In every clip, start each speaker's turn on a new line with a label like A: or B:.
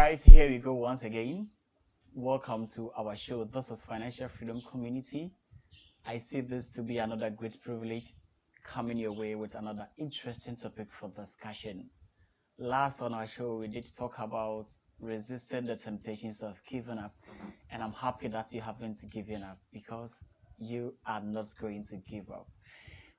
A: right, here we go once again. Welcome to our show. This is Financial Freedom Community. I see this to be another great privilege coming your way with another interesting topic for discussion. Last on our show, we did talk about resisting the temptations of giving up, and I'm happy that you haven't given up because you are not going to give up.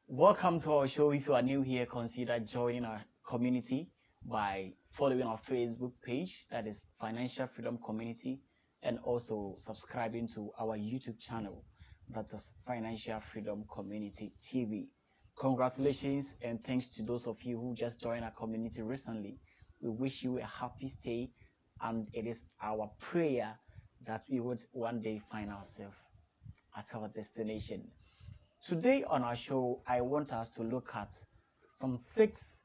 A: Welcome to our show. If you are new here, consider joining our community by following our Facebook page, that is Financial Freedom Community, and also subscribing to our YouTube channel, that is Financial Freedom Community TV. Congratulations and thanks to those of you who just joined our community recently. We wish you a happy stay, and it is our prayer that we would one day find ourselves at our destination. Today on our show, I want us to look at some 6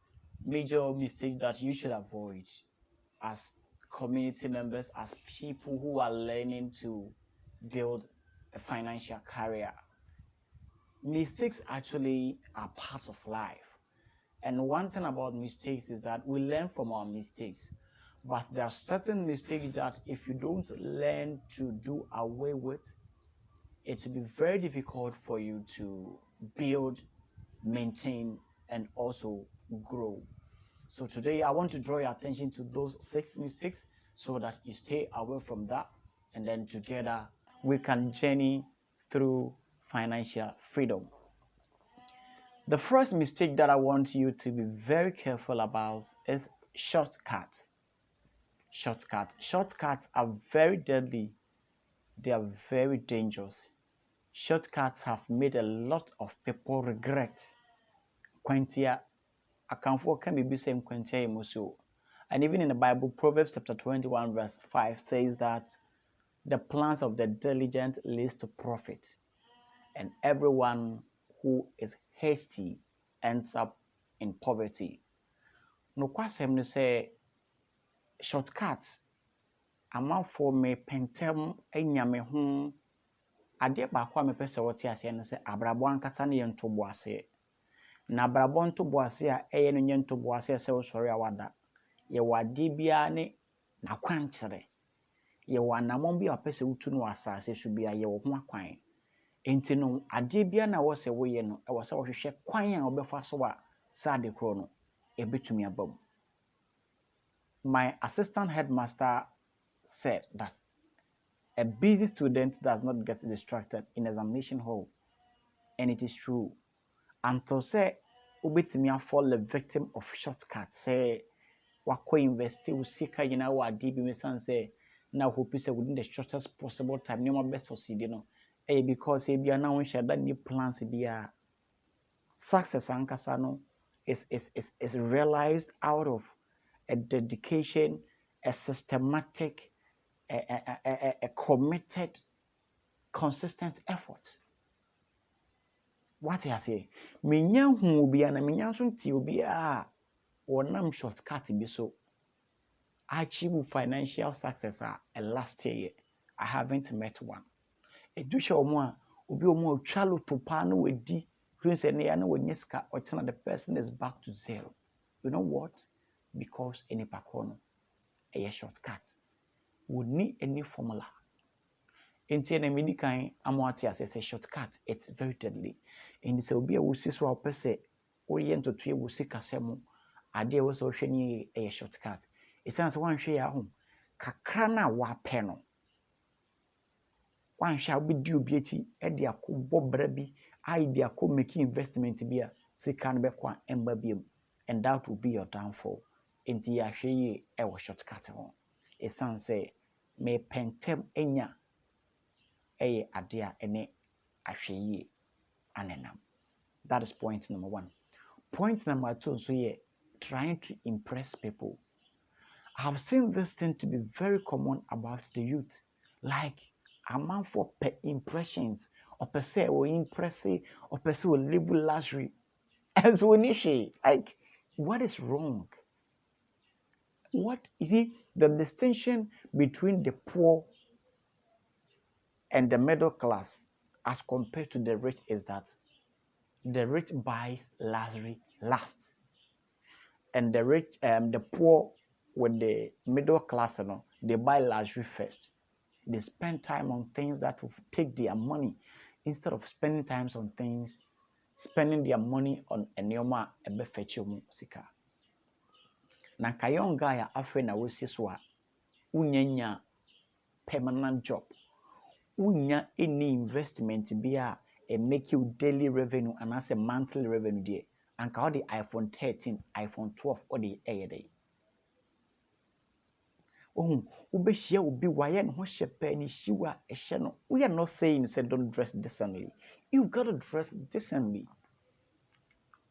A: major mistakes that you should avoid as community members, as people who are learning to build a financial career. Mistakes actually are part of life. And one thing about mistakes is that we learn from our mistakes. But there are certain mistakes that if you don't learn to do away with, it will be very difficult for you to build, maintain, and also grow. So today I want to draw your attention to those 6 mistakes so that you stay away from that, and then together we can journey through financial freedom. The first mistake that I want you to be very careful about is shortcuts. Shortcuts are very deadly. They are very dangerous. Shortcuts have made a lot of people regret. Quantia, akamfo can be same quantia emoso. And even in the Bible, Proverbs chapter 21 verse 5 says that the plans of the diligent leads to profit, and everyone who is hasty ends up in poverty. No kwasem no say shortcuts amanfo me pentem anya me ho ade baako a mepɛ sɛ wɔte aseɛ no sɛ abrabɔ ankasa ne yɛ ntoboase. Na abrabɔ ntoboase a ɛyɛ no nyɛ ntoboase sɛ wosɔre a wada. Yɛwɔ ade biara ne n'akwankyerɛ. Yɛwɔ anammɔn bi a wapɛ sɛ wotu no wɔ asase so bi a yɛwɔ ho akwan. Enti no ade biara na ɛwɔ sɛ woyɛ no ɛwɔ sɛ wɔhwehwɛ kwan a wɔbɛfa so a saa ade korɔ no ɛbɛtumi aba mu. My assistant headmaster said that a busy student does not get distracted in examination hall. And it is true. Until say, ubetimi fall a victim of shortcuts. Say, wako investi usika yina wa dibi mesan say, now hope say within the shortest possible time, no best succeed, you know. Because if you are now share that new plans, be a success ankasano is realized out of a dedication, a systematic, a committed, consistent effort. What I say? Minya hu obi ana minya so nti obi a wonam shortcut bi so achieve financial success last year. I haven't met one. Edusha omo a obi omo twalo to pa na wadi hwin se ne ya na wanya sika otena the person is back to zero. You know what? Because any pakono a shortcut would need any formula. Into a medical amortia as a shortcut, it's very deadly. In this will be a wusis or per se, orient to 3 wusika semo, a dear was ocean a shortcut. It sounds one share home. Kakrana wa peno. One shall be due beauty, Edia ko bob brebi, idea ko making investment to be a sikan bequa and babium, and that will be your downfall. Into ya she a shortcut home. It sounds say, may pentem enya. Adia ene ahweye anenam. That is point number 1. Point number 2 so trying to impress people. I have seen this thing to be very common about the youth. Like a man for impressions or per se or impressive or per se will live luxury. As we initiate, like what is wrong? What is it? The distinction between the poor and the middle class as compared to the rich is that the rich buys luxury last, and the poor with the middle class, They buy luxury first. They spend time on things that will take their money instead of spending times on things, spending their money on enyoma ebefechimu sika. Na ka young guy a afre na wosi so a unyanya permanent job. Unya any investment bi a make you daily revenue and as a monthly revenue there. And ka the iPhone 13, iPhone 12 or the day. Oh, ubeshia ubi waye no shepe ni shiwa esheno. We are not saying say don't dress decently. You gotta dress decently.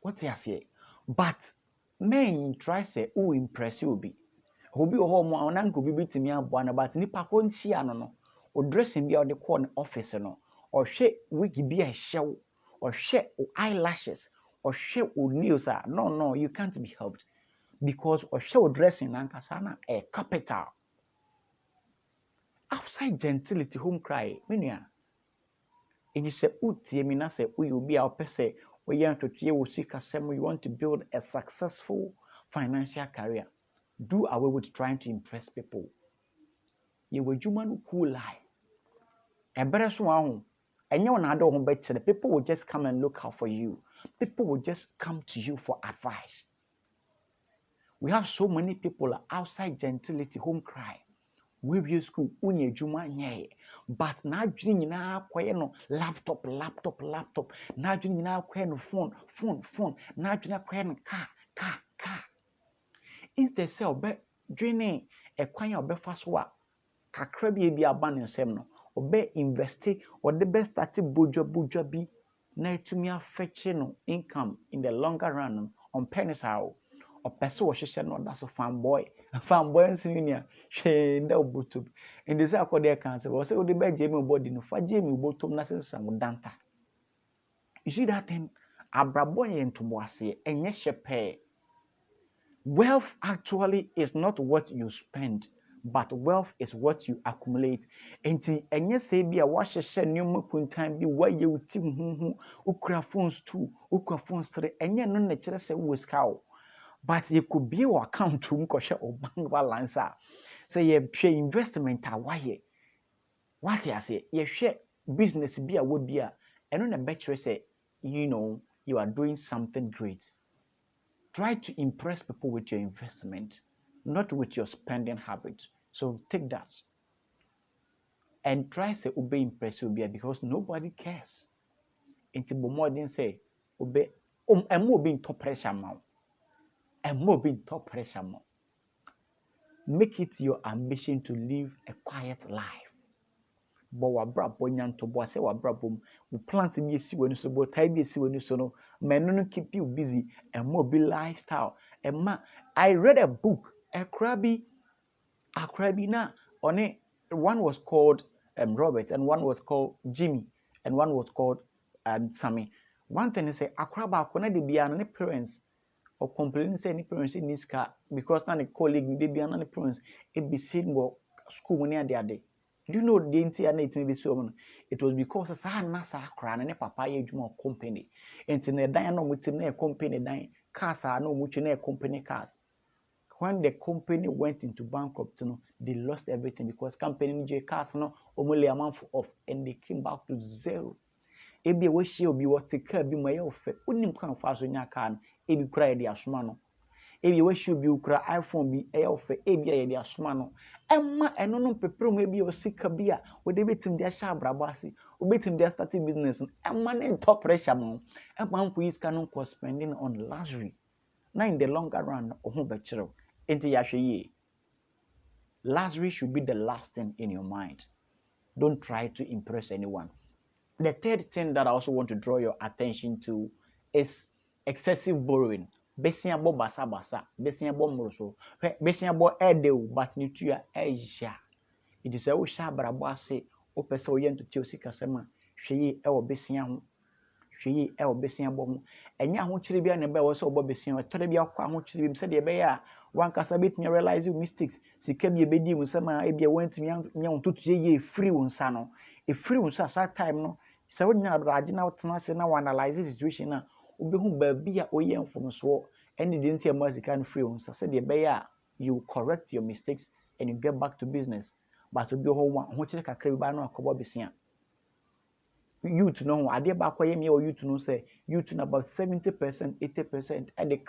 A: What you say? But men try say who impress you be. Obi oho mo onanko bi bitimi abo na but nipa ko nchia no no. O dressing bi o de call office no. Or hwe wig bi a hyew. Or hwe eyelashes. Or hwe nails. No, you can't be helped. Because or hwe dressing nankasa na a capital. Outside gentility home cry menua it say utie mi na say you be our person we want to tie wo sikasem you want to build a successful financial career do away with trying to impress people you will human cool lie ebere so ahụ enye wona ade ho betere people will just come and look out for you people will just come to you for advice we have so many people outside gentility home cry we be school unye juma nye but na adwene nyina akoye no laptop na adwene nyina akoye no phone na adwene akoye no car instead say obe dwene ekwan a obefa so a kakra bi aba ne nsem no obe invest or the best start bojwa bi na etumi afeche no income in the longer run on pennies how or person wo hwehwe no that's a fanboy nsinia hwe nda obotom and this akọ dey can say say o dey be jemi body no fa jemi obotom na sensa mo danta you see that thing abrabo yen ntomo ase enye hyepe wealth actually is not what you spend but wealth is what you accumulate enti enye say bia wa hyehyɛ nneɛma kuntan bi wa ye uti huhu ukura phones 2 ukura phones 3 enye no na kyerɛ sɛ wo sika o but you could be your account to mkoshe or bank balance say you share investment awaye what you say you share business be a would be a and on a better say you know you are doing something great try to impress people with your investment not with your spending habit so take that and try say obey impress you because nobody cares into more than say obey and more being top pressure now and more being top pressure more. Make it your ambition to live a quiet life. But wabra bonyan to bo say wabra bom. We plans be esi wenu so bo tai be esi wenu so no. Men no keep you busy and more be lifestyle. And ma, I read a book, a crabby na on it. One was called Robert and one was called Jimmy and one was called Sammy. One thing is say akraba akona de bia no parents or complaining say any parents in this car because now the colleague they be an parents it be seen go school money at the day. Do you know the entire night in this woman? It was because as I nasa cran and papa more company. And in a dying with a company dying cars are no much in a company cars. When the company went into bankrupt, they lost everything because company J cars no only a month off and they came back to zero. Ebi we share obi what take care bi mo ye ofe onim kan fa so nya kan ebi kura ye de asoma no ebi we share bi kura iPhone bi e ofe ebi ye de asoma no emma eno no pepere mo ebi o sika bi a we de betim de sha abrabo ase o betim de start business emma na top pressure mo emma nko yi sika no ko spending on luxury na in the longer run o be kire enti ya hwe yi luxury should be the last thing in your mind. Don't try to impress anyone. The third thing that I also want to draw your attention to is excessive borrowing. Besia bo basa basa, besia bo mroso, besia bo edeu but ni tua eja. It is a wo sha brabo ase, o pese o yento ti osika sema, hweyi e wo besia ho. Hweyi e wo besia bo ho. Enya ho kire bia na be wo se obo besia, o tore bia kwa ho kire bi se de be ya, wan kasa betumi realize your mistakes. Sika bi ebedi mu sema e bia wantumi nya ho tutu ye free won sa no. E free won sa time no. So when you are now analyze the situation now, ubehu baby a oye from so and the didn't see a music and free on said you correct your mistakes
B: and you get back to business. But to be home one, what you can buy no akobo besia. Youth no, I did back where me or youth no say youth about 70%, 80% at the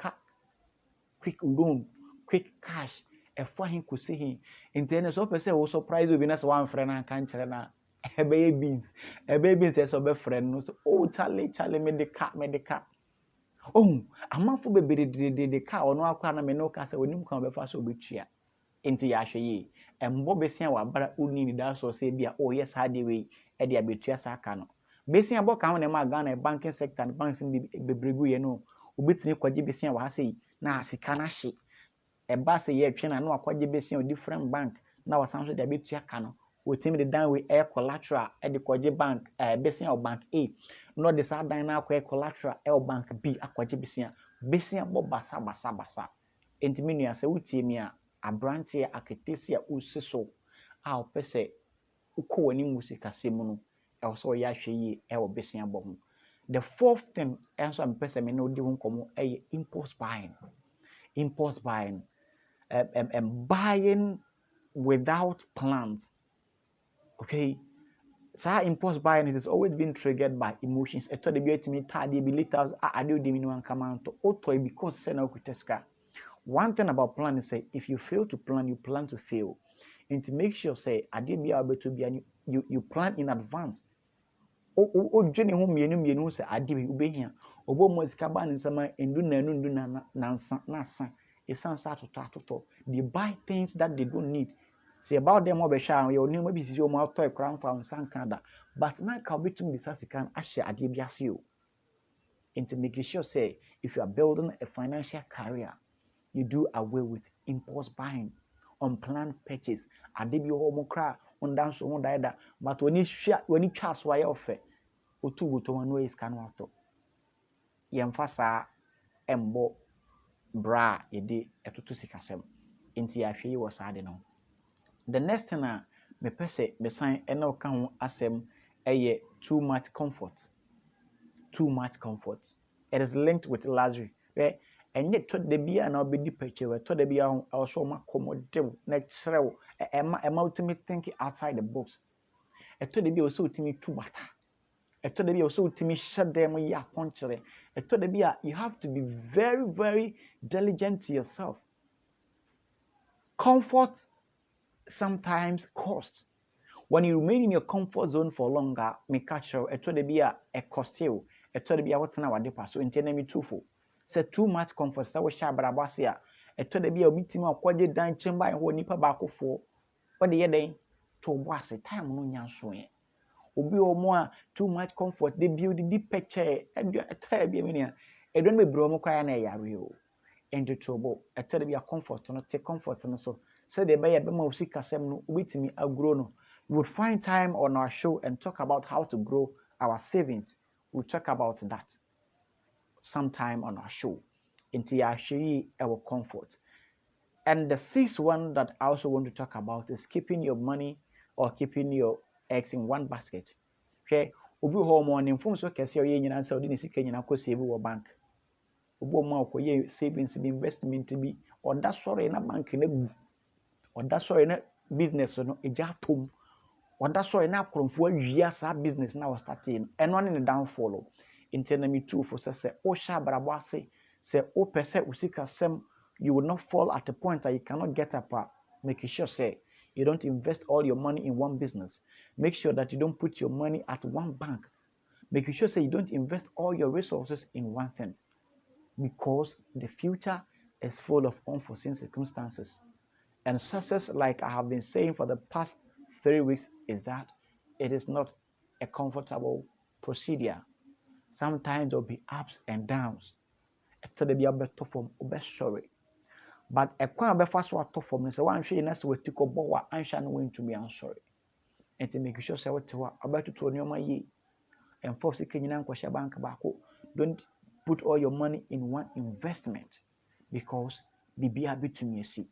B: quick loan, quick cash. Ɛfa hin kusi hin nti ɛna so pɛ sɛ wo surprise obi na sɛ one friend and can't kyerɛ na ɛbɛyɛ beans ɛsɛ ɔbɛ friend no so oh Charlie me de ka oh amanfo bebree de ka ɔno akɔ na me no ka sɛ onim kan ɔbɛfa so obetua nti yɛahwɛ yie ɛmbɔ besia wɔ abara onni ni da so sɛ bi a ɔyɛ saa de wei ɛde abetua saa ka no besia bɔ kan na ma Ghana banking sector and banks no bebree gu yɛ no obetumi kɔgye besia wɔ ha sɛ na sika na hye ɛba sɛ yɛtwe na wakɔgye besia wɔ different bank na wasan so de abetua ka no wɔtumi de dan wei ɛyɛ collateral ɛde kɔgye bank besia wɔ bank A na ɔde saa dan na akɔyɛ collateral ɛwɔ bank B akɔgye besia bɔ basa nti me nua sɛ wotie mi a aberanteɛ aketesi a wosi so a ɔpɛ sɛ wokɔ w'anim wɔ sikasɛm mu no ɛwɔ sɛ ɔyɛ ahwɛ yie ɛwɔ besia bɔ ho the fourth thing ɛnso a mepɛ sɛ me ne wodi ho nkɔmmɔ ɛyɛ impulse buying buying without plans. Okay, so impulse buying it has always been triggered by emotions. I thought be to me tardy be later I do the minimum come out to auto because send out. One thing about plan is say if you fail to plan, you plan to fail. And to make sure say I did be able to be you plan in advance. O dwene ho mienu sɛ ade bi wobɛhia obo mo sika ba ne nsɛm endu na asa esansa atotɔ they buy things that they don't need say about them obɛhwɛ a yɛ onima bi sisi o mo atɔ ekran fa nsan kan da but na ka obetum de sika no ahyɛ ade bi ase o into making sure say if you are building a financial career you do away with impulse buying unplanned purchase ade bi ho mo kra undanso ho daida but when you twa so ayɛ ofɛ otu buto no is kan wato yɛmfa saa ɛmbɔ bra yɛde ɛtoto sikasɛm nti yɛahwɛ yi wɔ saa de no the next thing a mepɛ sɛ mesan ɛna ɔka ho asɛm ɛyɛ too much comfort it is linked with luxury ɛnyɛ tɔ da bi a na ɔbɛdi pɛkyɛ tɔ da bi a ɔso ɔma kɔmɔdew na kyerɛw ɛma wotumi think outside the box ɛtɔ da bi a ɔsɛ wotumi tu bata ɛtɔ da bi a ɔsɛ wotumi hyɛ dan mu yɛ akɔnkyerɛ ɛtɔ da bi a you have to be very very diligent to yourself comfort sometimes cost when you remain in your comfort zone for longer me catch you ɛtɔ da bi a ɛcost you ɛtɔ da bi a wotena wade pa so nti na me tufo sɛ too much comfort sɛ wo hyɛ abrabɔ ase a ɛtɔ da bi a obi timi akɔgye dan kyɛmba ɛhɔ nipa baakofoɔ ɔde yɛ dan to bo ase time no nya so yɛ obi omo a too much comfort they build the picture ɛtɔ bi me nia ɛdɔn me bro mo kwaya na yare o enti trouble ɛtɔ bi a comfort no te comfort no so so they be ma usika sem no obetimi agro no we would find time on our show and talk about how to grow our savings we'll talk about that sometime on our show enti ya hwe our comfort and the sixth one that I also want to talk about is keeping your money or keeping your eggs in one basket. Okay, obi ho mo ne mfom so kese oye nyina nsa odi ne sika nyina ko save wo bank. Obi o ma ko ye savings bi investment bi oda sori na bank na gu. Oda sori na business no eja tom. Oda sori na akromfo awia sa business na was starting. Eno ne downfall. Nti na me too for say o sha brabo ase say o pese usika sem you will not fall at a point that you cannot get up. Make sure say you don't invest all your money in one business. Make sure that you don't put your money at one bank. Make sure say you don't invest all your resources in one thing, because the future is full of unforeseen circumstances. And success, like I have been saying for the past 3 weeks, is that it is not a comfortable procedure. Sometimes there'll be ups and downs. Sorry. But a kwan befa so ato fam no se wan hwe na se wati ko bo wa anhwa no wantumi ansori enti make sure se wote wa abatuto onioma yi and force kenyina nkwahya bank baako don't put all your money in one investment because bibia betumi asi.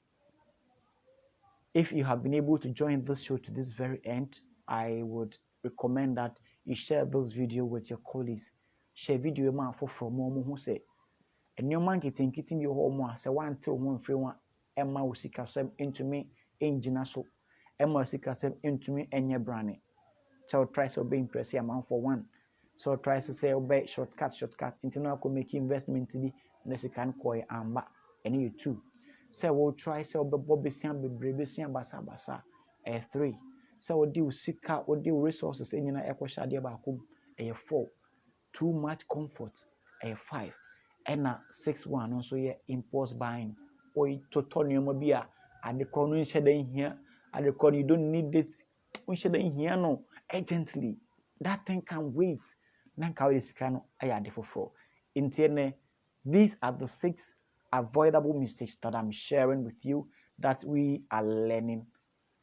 B: If you have been able to join this show to this very end, I would recommend that you share this video with your colleagues. Share video ma for more who say nneɛma nketenkete bi wɔ hɔ mo a sɛ wante wo ho mfiri ho a ɛma wo sikasɛm ntumi engine so ɛma sikasɛm ntumi ɛnyɛ brane kyɛ try sɛ ɔbɛ impress a man for one so try sɛ sɛ ɔbɛ shortcut nti na akɔ make investment bi na sika no kɔɛ amba ɛne yɛ two sɛ wo try sɛ ɔbɛbɔ besia bebree besia basabasa ɛyɛ three sɛ ɔde wo sika ɔde wo resources nyina ɛkɔhyɛ adeɛ baako mu ɛyɛ four too much comfort ɛyɛ five ɛna 6 1 nso yɛ impulse buying ɔtotɔ nneɛma bi a adekorɔ no nhyɛ da nhia adekorɔ no you don't need it nhyɛ da nhia no urgently that thing can wait na nka wɔde sika no ayɛ ade foforɔ nti ɛnɛ these are the 6 avoidable mistakes that I'm sharing with you that we are learning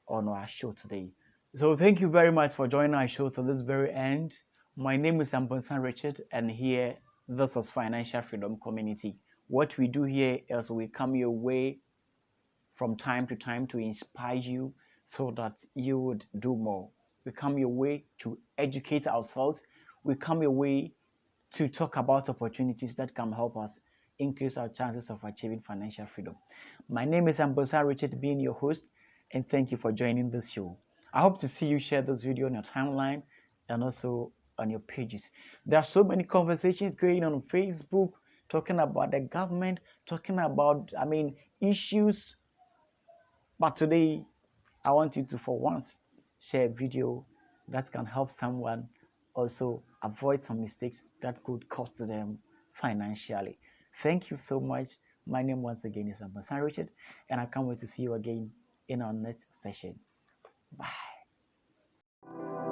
B: on our show today. So thank you very much for joining our show to this very end. My name is Amponsah Richard, and here this is Financial Freedom Community. What we do here is we come your way from time to time to inspire you so that you would do more. We come your way to educate ourselves. We come your way to talk about opportunities that can help us increase our chances of achieving financial freedom. My name is Amponsah Richard, being your host, and thank you for joining this show. I hope to see you share this video on your timeline and also on your pages. There are so many conversations going on Facebook, talking about the government, talking about, issues. But today, I want you to, for once, share a video that can help someone also avoid some mistakes that could cost them financially. Thank you so much. My name once again is Amponsah Richard, and I can't wait to see you again in our next session. Bye.